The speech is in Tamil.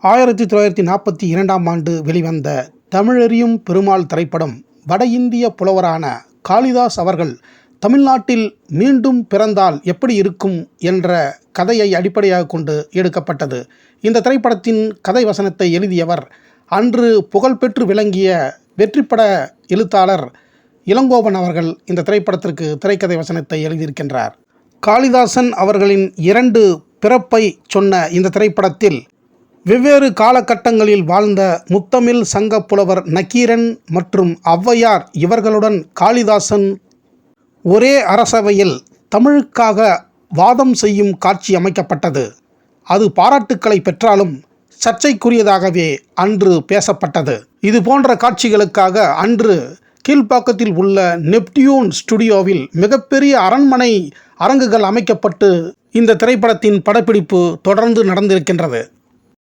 1942ஆம் ஆண்டு வெளிவந்த தமிழறியும் பெருமாள் திரைப்படம் வட இந்திய புலவரான காளிதாஸ் அவர்கள் தமிழ்நாட்டில் மீண்டும் பிறந்தால் எப்படி இருக்கும் என்ற கதையை அடிப்படையாக கொண்டு எடுக்கப்பட்டது. இந்த திரைப்படத்தின் கதை வசனத்தை எழுதியவர் அன்று புகழ்பெற்று விளங்கிய வெற்றிப்பட எழுத்தாளர் இளங்கோவன் அவர்கள் இந்த திரைப்படத்திற்கு திரைக்கதை வசனத்தை எழுதியிருக்கின்றார். காளிதாசன் அவர்களின் 2 பிறப்பை சொன்ன இந்த திரைப்படத்தில் வெவ்வேறு காலகட்டங்களில் வாழ்ந்த முத்தமிழ் சங்க புலவர் நக்கீரன் மற்றும் ஔவையார் இவர்களுடன் காளிதாசன் ஒரே அரசவையில் தமிழுக்காக வாதம் செய்யும் காட்சி அமைக்கப்பட்டது. அது பாராட்டுக்களை பெற்றாலும் சர்ச்சைக்குரியதாகவே அன்று பேசப்பட்டது. இது போன்ற காட்சிகளுக்காக அன்று கீழ்ப்பாக்கத்தில் உள்ள நெப்டியூன் ஸ்டுடியோவில் மிகப்பெரிய அரண்மனை அரங்குகள் அமைக்கப்பட்டு இந்த திரைப்படத்தின் படப்பிடிப்பு தொடர்ந்து நடந்திருக்கின்றது.